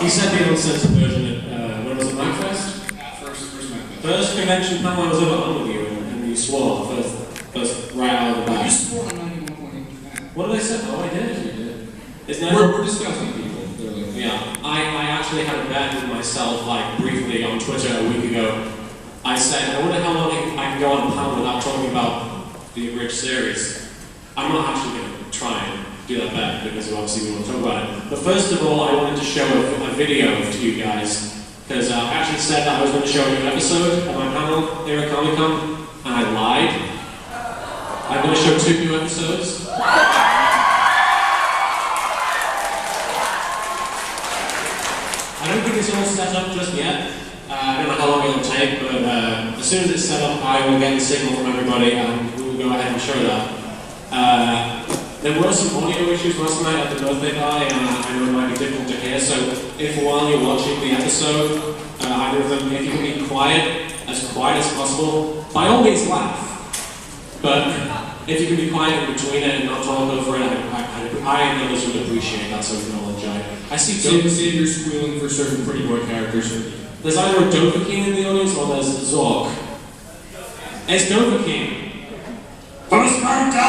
He said the uncensored version at, when was it, MacFest? First convention panel I was ever on with you, and you swore first right out of the back. You swore on 91.8. What did I say? Oh, I did. You did. We're discussing people. Yeah, I actually had a bet with myself, like, briefly on Twitter a week ago. I said, I wonder how long I can go on a panel without talking about the Abridged series. I'm not actually going to try and do that bet, because obviously we want to talk about it. But first of all, I wanted to show a video to you guys, because I actually said that I was going to show a new episode of my panel here at Comic-Con, and I lied. I'm going to show 2 new episodes. I don't think it's all set up just yet. I don't know how long it'll take, but as soon as it's set up, I will get the signal from everybody and we will go ahead and show that. There were some audio issues last night at the birthday party, and I know it might be difficult to hear, so if while you're watching the episode, either of them, if you can be quiet as possible, by all means laugh. But if you can be quiet in between it and not talk over it, I and others would appreciate that, so we can all enjoy it. I see Don't say you're squealing for certain pretty boy characters. There's either a Dovahkiin in the audience or there's Zork. It's Dovahkiin. For Sparta!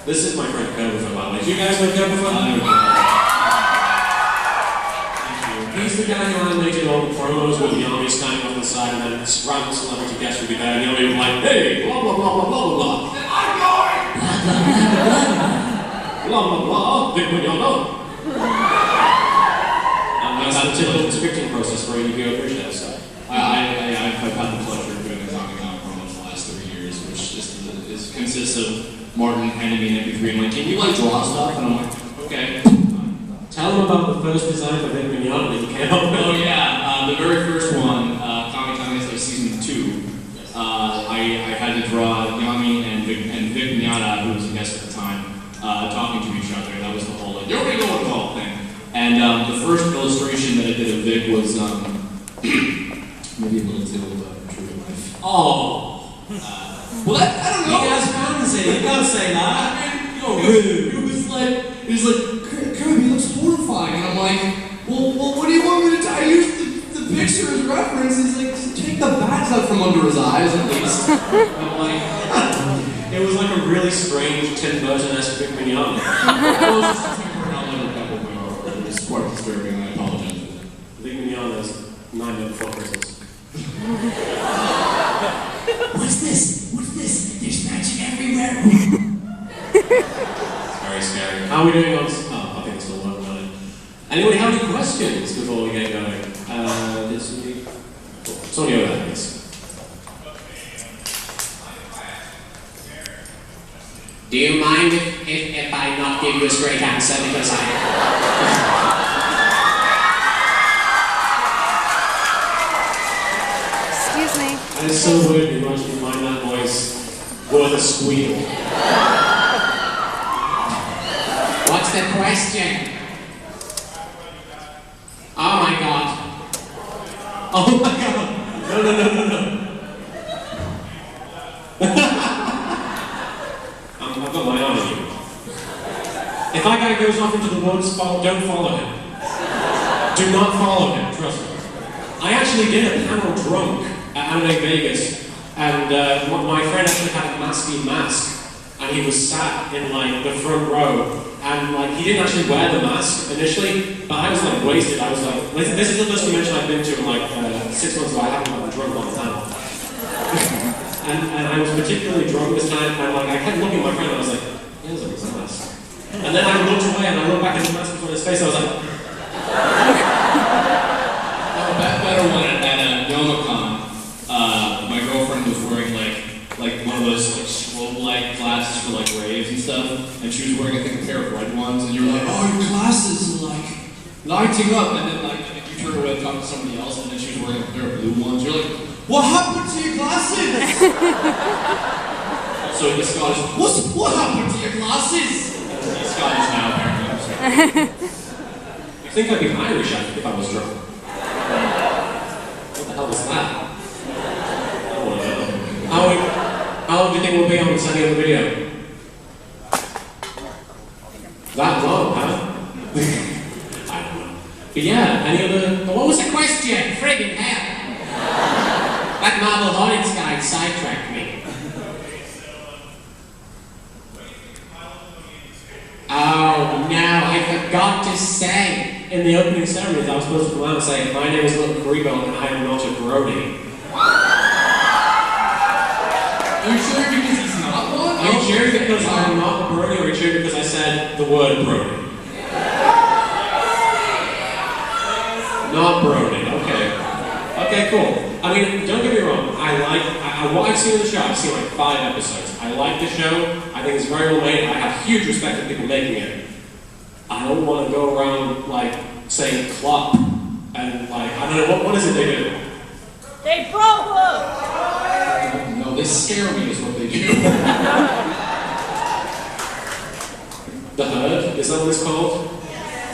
This is my friend Kerbofoot, by the way. Do you guys know Kerbofoot? He's the guy who animated all the promos with the army standing on the side and then random celebrity guests would be there and the army would be like, hey, blah blah blah blah blah blah. I'm going! Blah blah blah, big Mignolo. And that's the typical scripting process for a YGOTAS Abridged episode. I've had the pleasure of doing the Comic-Con promos the last 3 years, which consists of Martin handing me an MP3 and like, can you like draw stuff? And I'm like, okay. Tell them about the first design for Vic Mignogna that you came up with. Oh yeah, the very first one, Comic-Con is like season 2. I had to draw Yami and Vic Mignogna, who was a guest at the time, talking to each other. That was the whole like, you're gonna go with the whole thing. And the first illustration that I did of Vic was maybe a little too true to life. Oh. Well, I don't know. You guys fancy it. You gotta say that. You're rude. It was like, Kirby looks horrifying, and I'm like, well, what do you want me to do? I used the picture as reference. He's like, take the bags out from under his eyes at least. I'm like, it was like a really strange Tim Burton-esque Vic Mignogna. It was quite disturbing, and I apologize. Vic Mignogna's 9 minutes before Christmas. What's this? There's magic everywhere. It's very scary. How are we doing on... Oh, I think it's still working on it. Anybody have any questions before we get going? It's on your hands. Do you mind if I not give you a straight answer because Excuse me. And it's so weird you actually find that voice worth a squeal. What's the question? Oh my god. Oh my god. No. I've got my eye on you. If that guy goes off into the woods, don't follow him. Do not follow him, trust me. I actually did a panel drunk at Anime Vegas, and my friend actually had a masky mask, and he was sat in like the front row, and like he didn't actually wear the mask initially, but I was like wasted. I was like, this is the first convention I've been to in like 6 months ago. I haven't gotten drunk on the panel. and I was particularly drunk this time, and like I kept looking at my friend and I was like, he has a mask. And then I looked away and I looked back at the mask before his face, I was like, better one at YomaCon. My girlfriend was wearing like one of those like strobe light glasses for like raves and stuff, and she was wearing I think a pair of red ones, and you're like, oh, your glasses are like lighting up, and then like you turn away and talk to somebody else, and then she was wearing a pair of blue ones. You're like, what happened to your glasses? So the Scottish, what happened to your glasses? He's Scottish now apparently. you think I'd be Irish if I was drunk? What the hell was that? How long do you think we'll be on sending the video? That long, huh? I don't know. But yeah, any other... What was the question? Friggin' hell! That Marvel Hornets guy sidetracked me. Oh no, I forgot to say in the opening ceremonies I was supposed to come out and say, my name is LittleKuriboh and I am not a Brody. Are you sure because he's not one? Are you sure because I'm not a Brody, or are you sure because I said the word Brody? Not Brody, okay. Okay, cool. I mean, don't get me wrong, what I've seen of the show, I've seen like 5 episodes. I like the show, I think it's very well made, I have huge respect for people making it. I don't want to go around like saying clop, and like, I don't know, what is it they do? They bro-hook! No, they scare me is what they do. The Herd, is that what it's called?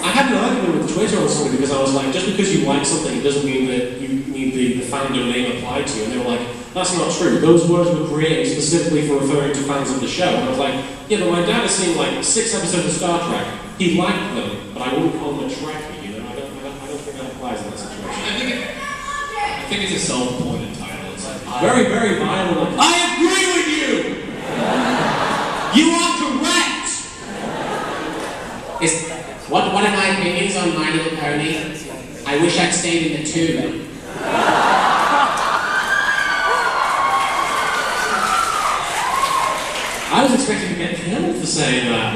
I had an argument with Twitter or something because I was like, just because you like something, it doesn't mean that you need the Fandom name applied to you. And they were like, that's not true. Those words were created specifically for referring to fans of the show. And I was like, yeah, but my dad has seen like 6 episodes of Star Trek. He liked them, but I wouldn't call them a Trekkie, you know? I don't think that applies in that situation. I think it's a self-appointed title. It's like, Very, very violent. I agree with you! You are correct! What are my opinions on My Little Pony? I wish I'd stayed in the tube. I was expecting to get killed for saying that.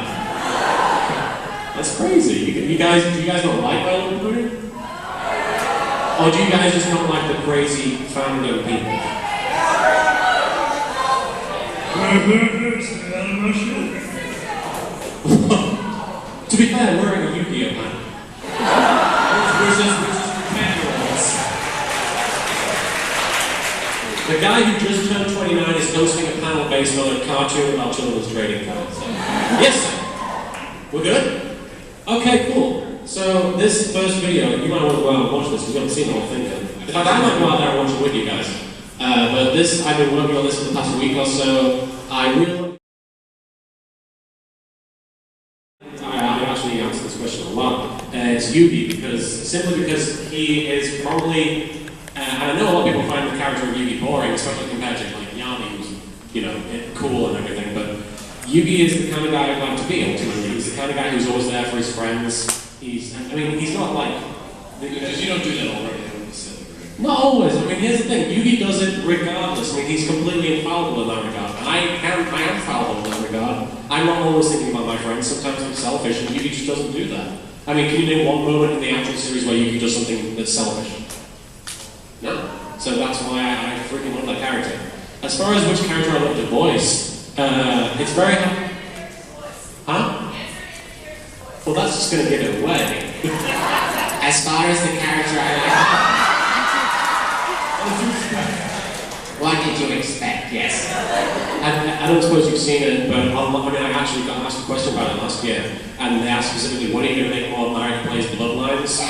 That's crazy. Do you guys not like My Little Pony? Or do you guys just not like the crazy Fandom people? To be fair, we're in a Yu-Gi-Oh panel. versus manuals. The guy who just turned 29 is hosting a panel based on a cartoon about children's trading cards. Yes, sir. We're good? Okay, cool. So this first video, you might want to go out and watch this because you haven't seen the whole thing yet. In fact, I might go out there and watch it with you guys. But this, I've been working on this for the past week or so. I actually answer this question a lot. It's Yugi, simply because he is probably, and I know a lot of people find the character of Yugi boring, especially compared to like Yami, who's, you know, cool and everything, but Yugi is the kind of guy I'd like to be, ultimately. He's the kind of guy who's always there for his friends. He's not like... Because you don't do that already. Not always. I mean, here's the thing. Yugi does it regardless. I mean, he's completely infallible in that regard. And I am fallible in that regard. I'm not always thinking about my friends. Sometimes I'm selfish, and Yugi just doesn't do that. I mean, can you name one moment in the actual series where Yugi does something that's selfish? No. So that's why I freaking love that character. As far as which character I love to voice, it's very... Huh? Well, that's just going to give it away. As far as the character I What did you expect? Yes. I don't suppose you've seen it, but I actually got asked a question about it last year, and they asked specifically, when are you going to make more Married Plays Bloodlines?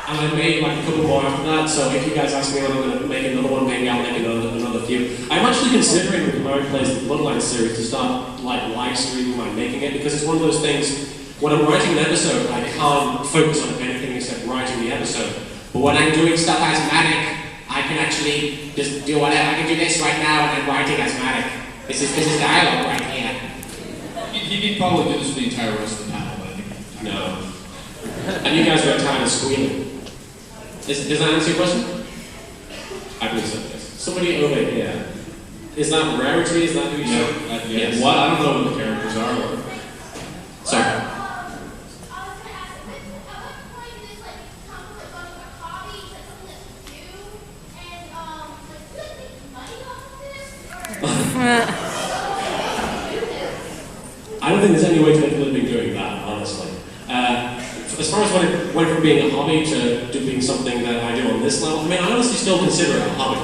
And I made like a couple more after that, so if you guys ask me when I'm going to make another one, maybe I'll make another few. I'm actually considering with the Married Plays Bloodlines series to start like live streaming my making it, because it's one of those things, when I'm writing an episode, I can't focus on anything except writing the episode. But when I'm doing stuff asthmatic, I can actually just do whatever. I can do this right now and I'm writing asthmatic. This is dialogue right here. He'd probably do this for the entire rest of the panel, but I think... No. And you guys got tired of squealing. Does that answer your question? I believe so, yes. Somebody over here. Is that Rarity? Is that who you said? Yes. What? I don't know what the characters are. Sorry. I don't think there's any way to make a living doing that, honestly. As far as when it went from being a hobby to being something that I do on this level, I mean, I honestly still consider it a hobby.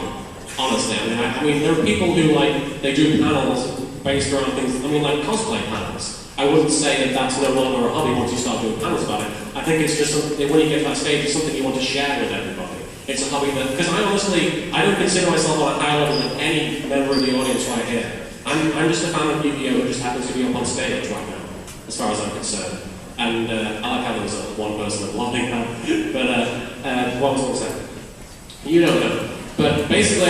Honestly, I mean, there are people who they do panels based around things. I mean, like cosplay panels. I wouldn't say that that's no longer a hobby once you start doing panels about it. I think it's just something, when you get to that stage, it's something you want to share with everybody. It's a hobby that, because I don't consider myself on a higher level than any member of the audience right here. I'm just a fan of Yu-Gi-Oh! Who just happens to be up on stage right now, as far as I'm concerned. And I like how there was one person applauding that. But what was I going to say? You don't know. But basically,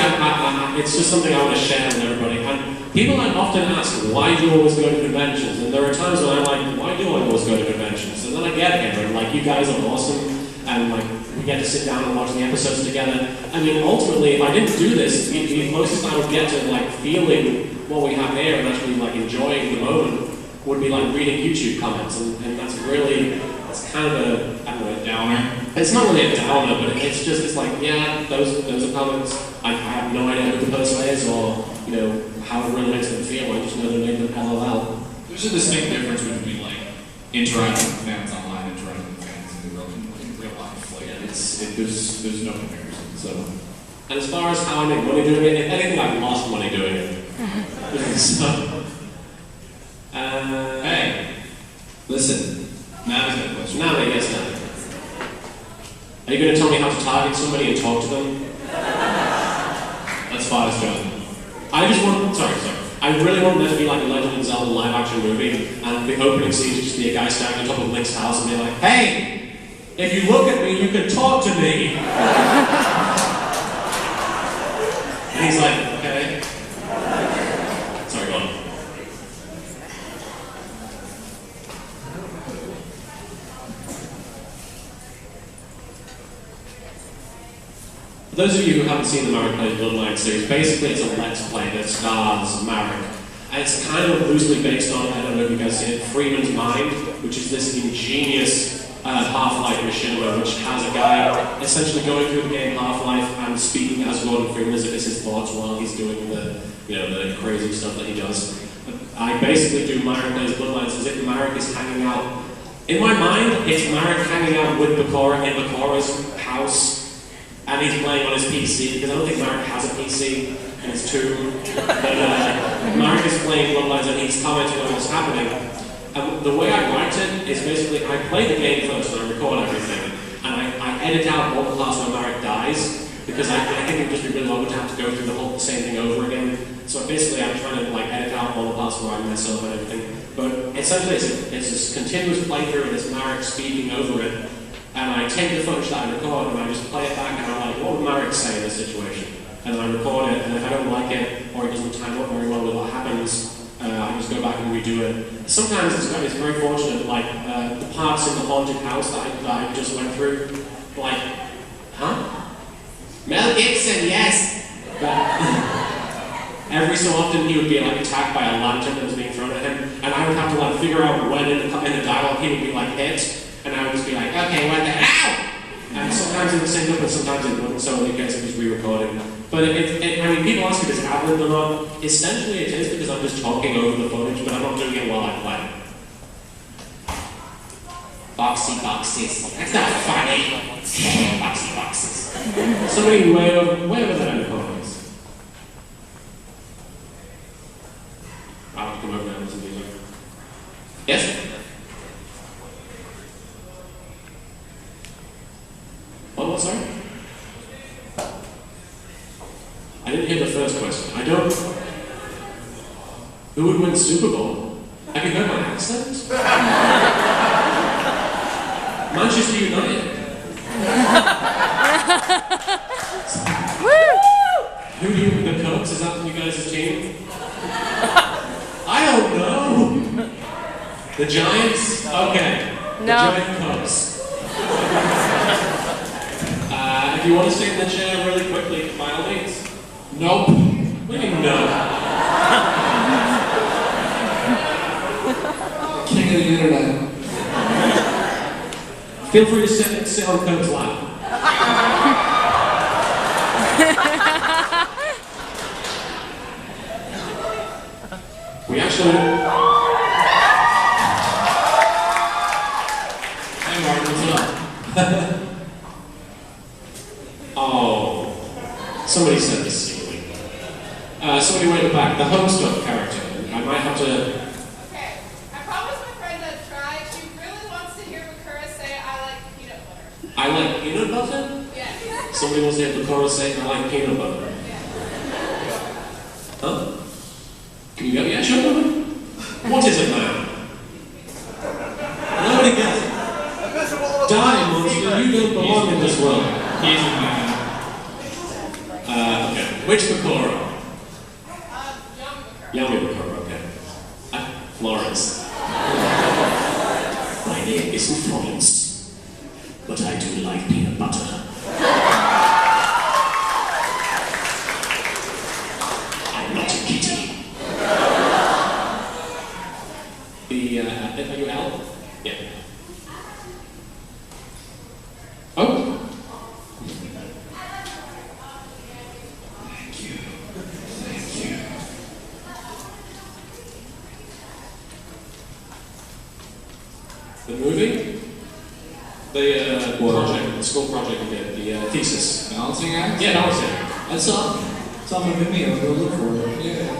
it's just something I want to share with everybody. And people often ask, why do you always go to conventions? And there are times when I'm like, why do I always go to conventions? And then I get here, and like, you guys are awesome. And like, we get to sit down and watch the episodes together. I mean, ultimately, if I didn't do this, the closest I would get to like feeling what we have here and actually like enjoying the moment would be like reading YouTube comments, and that's really, it's kind of a, I don't know, a downer. It's not really a downer, but it's like, yeah, those are comments. I have no idea who the person is or, you know, how it really makes them feel. I just know their name is LOL. There's a distinct difference between like interacting with fans online and interacting with fans in real life. Like there's no comparison. So, and as far as how I make money doing it, if anything, I've lost money doing it. So, hey, listen. Now is that question. Now, yes, now. Are you going to tell me how to target somebody and talk to them? That's Fada's job. I just want, sorry. I really want there to be like a Legend of Zelda live action movie, and the opening scene should just be a guy standing on top of Link's house and be like, hey, if you look at me, you can talk to me. And he's like, okay. Sorry, go on. For those of you who haven't seen the Marek Plays Bloodline series, basically it's a Let's Play that stars Marek. And it's kind of loosely based on, I don't know if you guys see it, Freeman's Mind, which is this ingenious Half-Life machinima, which has a guy essentially going through the game Half-Life and speaking as Gordon Freeman as if it's his thoughts while he's doing the crazy stuff that he does. I basically do Marek Plays Bloodlines as if Marek is hanging out. In my mind, it's Marek hanging out with Bakura in Bakura's house. And he's playing on his PC, because I don't think Marek has a PC in his tomb. But Marek is playing Bloodlines and he's commenting on what's happening. And the way I write it is basically, I play the game first and I record everything. And I edit out all the parts where Marek dies, because I think it would just be really long to have to go through the same thing over again. So basically I'm trying to like edit out all the parts where I mess up and everything. But essentially it's this continuous playthrough and it's Marek speaking over it. And I take the footage that I record and I just play it back and I'm like, what would Marek say in this situation? And then I record it, and if I don't like it, or it doesn't time up very well with what happens, I just go back and redo it. Sometimes it's very fortunate, like the parts in the haunted house that I just went through, like, huh? Mel Gibson, yes! But every so often he would be like attacked by a lantern that was being thrown at him, and I would have to like figure out when in the dialogue he would be like hit. And I would just be like, okay, what the ow! And sometimes it would sync up and sometimes it wouldn't, so in case it was re-recorded. But I mean, people ask if it's ad-libbed or not. Essentially it is because I'm just talking over the footage, but I'm not doing it while I play. Boxy boxes. That's not funny. Boxy boxes. Somebody way over there in the comments. I'll have to come over there and listen to music. Yes? Oh, sorry? I didn't hear the first question. I don't... Who would win Super Bowl? Have you heard my accent? Manchester United. Who do you... The Cubs? Is that you guys' team? I don't know. The Giants? Okay. No. The Giant Cubs. If you want to stay in the chair really quickly, by all means. Nope. What do you mean no? King of the internet. Feel free to sit on Coach's lap. We actually... Hey Martin, what's up? Oh, somebody said this ceiling. Somebody went back. The home stuff character. I might have to... Okay, I promised my friend I'd try. She really wants to hear Bakura say, I like peanut butter. I like peanut butter? Yes. Somebody wants to hear Bakura say, I like peanut butter. Yeah. Huh? Can you sure. What is it, man? Nobody gets it. Die, monster, you don't belong in this world. He's a man. Okay. Which Bakura? Young Yummy Bakura, okay. Florence. My name isn't Florence, but I do like peanut butter. I'm not a kitty. Are you Al? Yeah. Oh. Thank you. Thank you. The movie? The project, the school project you did, the thesis. Balancing act? Yeah, that was it. It's on my Vimeo. Go look for it. Yeah.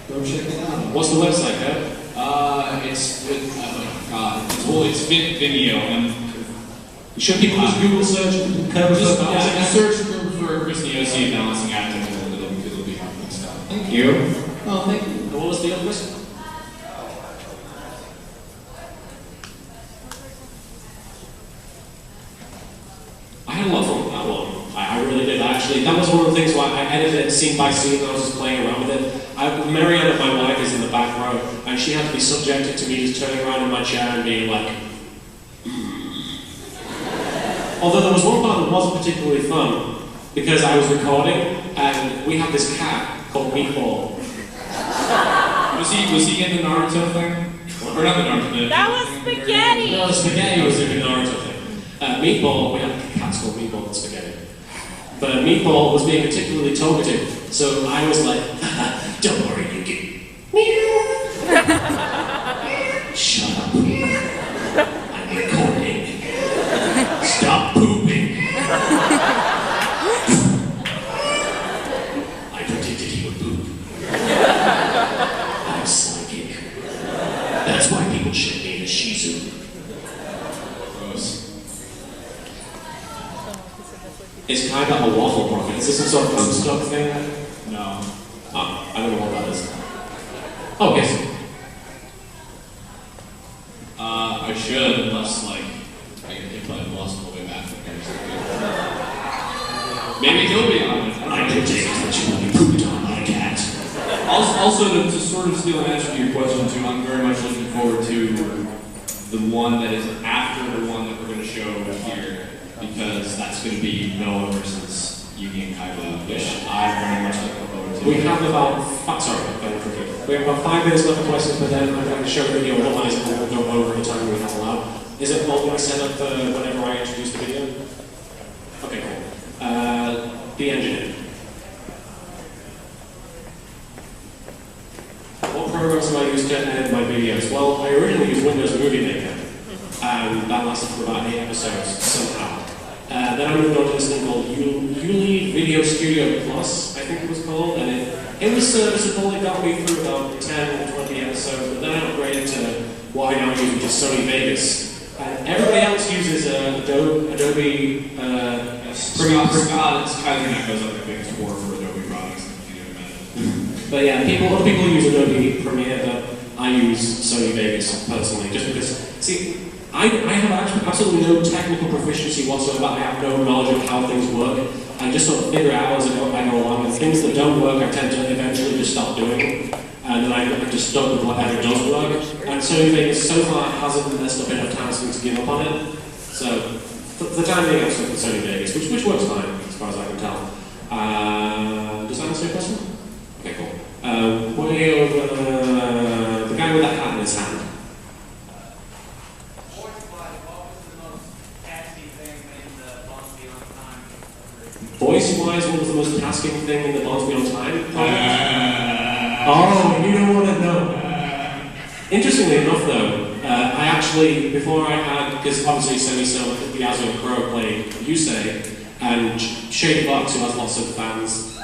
Go check it out. What's the website, Kev? It's with, it's Vimeo. Should people just Google search Just search for Chris Neosi balancing act and it'll be on and stuff. Thank you. Oh, thank you. And what was the other question? I had a lot of fun with that one. I really did. Actually, that was one of the things why I edited it scene by scene and I was just playing around with it. Marianne, my wife, is in the back row, and she had to be subjected to me just turning around in my chair and being like, Although there was one part that wasn't particularly fun, because I was recording, and we have this cat called Meatball. Was he in the Naruto thing? Or not the Naruto thing? That was spaghetti! No, the spaghetti was in the Naruto thing. Meatball, we have cats called Meatball and Spaghetti. But Meatball was being particularly talkative, so I was like, don't worry, Yuki. Shut up. I'm recording. Stop pooping. I predicted he would poop. I'm psychic. That's why people ship me to Shih Tzu. Gross. It's kind of a waffle profit. Is this some sort of food stock thing? No. I don't know what that is. Oh, yes. I should, unless like I get hit by a bus on the way back from here. Maybe he'll be on it. I predict that you will be pooped on by a cat. Also, to sort of steal an answer to your question too, I'm very much looking forward to the one that is after the one that we're going to show here, because that's going to be Noah versus Yugi and Kaiba, which I'm very much looking forward to. We have about we have about 5 minutes left for questions, but then I'm going to show the video otherwise and we'll go over the time we have allowed. Is it all going to set up whenever I introduce the video? Okay, cool. The engineer. What programs do I use to edit my videos? Well, I originally used Windows Movie Maker, and that lasted for about 8 episodes somehow. Then I moved on to this thing called Uli Video Studio Plus, I think it was called, and it was serviceable. It got me through about 10 or 20 episodes, but then I upgraded to what I now use, which is Sony Vegas. And everybody else uses Adobe Scott, Kaiser Net goes up the biggest war for Adobe products, if you can imagine. But yeah, other people use Adobe Premiere, but I use Sony Vegas personally, just because, see, I have absolutely no technical proficiency whatsoever. I have no knowledge of how things work. I just sort of figure it out as I go along, and things that don't work I tend to eventually just stop doing, and then I'm just stuck with whatever does work. And Sony Vegas so far hasn't messed up enough times for me to give up on it. So, for the time being, I'm stuck with Sony Vegas, which works fine, as far as I can tell. Does that answer your question? Okay, cool. Way over the guy with that hat in his hand. Voice-wise, what was the most tasking thing in the Bonds Beyond Time project? Oh, you don't want to know. Interestingly enough, though, I actually, before I had, because obviously Semi-Soma, the Azure Crow played Yusei, and Shady Box, who has lots of fans,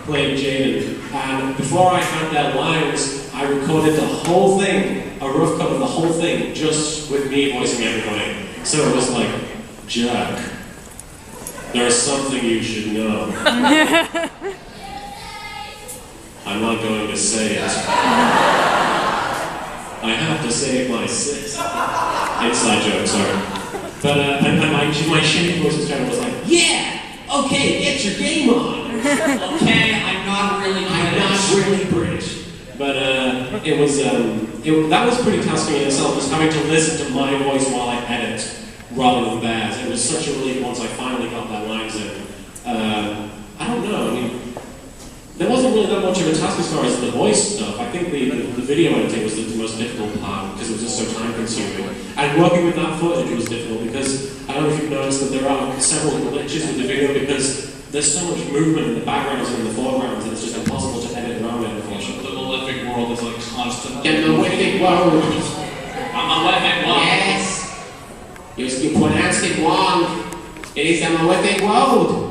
played Jaden. And before I had their lines, I recorded the whole thing, a rough cut of the whole thing, just with me voicing everybody. So it was like, Jack, there's something you should know. I'm not going to say it. I have to save my sis. Inside joke, sorry. But and my shitty voice instead was like, yeah, okay, get your game on. Okay, I'm not really British. But it was that was pretty tasking in itself, just having to listen to my voice while I edit rather than theirs. It was such a relief once I finally got that lines in. I don't know. I mean, there wasn't really that much of a task as far as the voice stuff. I think the video editing was the most difficult part because it was just so time consuming. And working with that footage was difficult because I don't know if you've noticed that there are several glitches with the video because there's so much movement in the backgrounds and in the foregrounds that it's just impossible to edit around it, unfortunately. The malefic world is like constant. The malefic world. I'm a malefic world. Yes. You pronounced it wrong. It is the malefic world.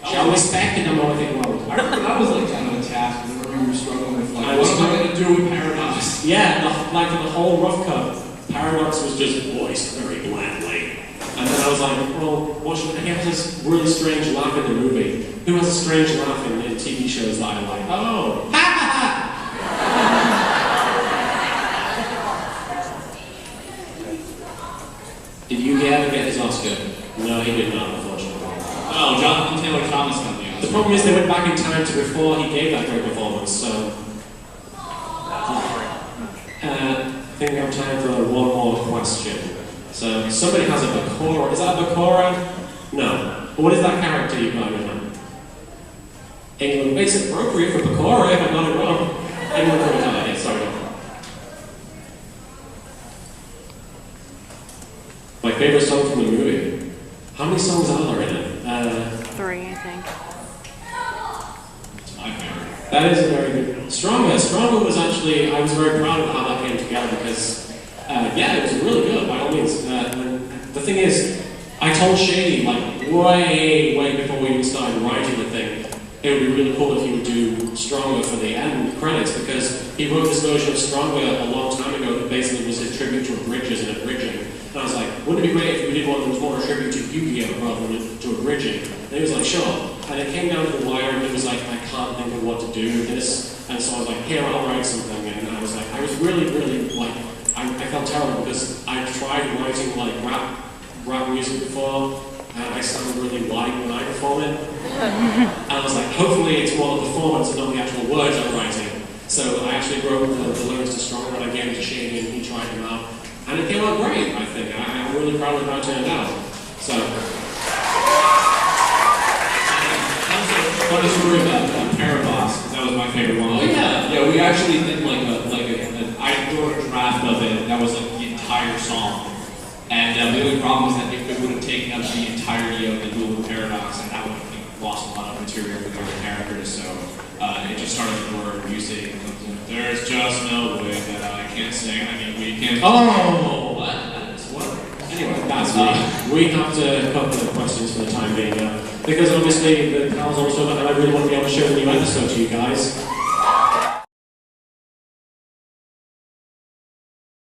Show respect in the malefic world. I remember that was like kind of a task whenever we were struggling with like, what am I going to do with Paradox? Yeah, like for the whole rough cut, Paradox was just voiced very blandly. And then I was like, well, what should he has this really strange laugh in the movie. Who has a strange laugh in TV shows that I like? Oh, ha ha ha! Did you ever get his Oscar? No, he did not, unfortunately. Oh, Jonathan Taylor Thomas got the The Oscar. problem is they went back in time to before he gave that great performance, so... I think we have time for one more question. So, somebody has a Bakura. Is that a Bakura? No. But what is that character you've got in your mind? England. It's appropriate for Bakura if I'm not wrong. England for yeah, sorry. My favorite song from the movie. How many songs are there in it? 3, I think. It's my favorite. That is a very good one. Stronger was actually, I was very proud of how that came together because, yeah, it was really good by all means. The thing is, I told Shady, like, way before we even started writing the thing, it would be really cool if he would do Stronger for the end credits because he wrote this version of Stronger a long time ago that basically was his tribute to Abridged and Abridging. And I was like, wouldn't it be great if we did one that was more a tribute to Yu-Gi-Oh rather than to Abridging? And he was like, sure. And it came down to the wire and he was like, I can't think of what to do with this. And so I was like, here, I'll write something. And I was like, I was really, like, I felt terrible because I tried writing like rap music before and I sounded really white when I perform it. And I was like, hopefully it's more the performance and not the actual words I'm writing. So I actually wrote the lyrics to Stronger and I gave it to Shady and he tried them out. And it came out great, I think. I'm really proud of how it turned out. So. Funny story about Paradox, because that was my favorite one. Oh yeah. Yeah, we actually did I wrote a draft of it that was like the entire song. And the only problem was that it would have taken up the entirety of the duel with Paradox, and that would have lost a lot of material for the other characters. So it just started with the word music. There's just no way that I can sing. I mean, we can. Oh! What? Anyway, that's we have to cut the questions for the time being because obviously the panel's almost over and I really want to be able to show the new episode to you guys.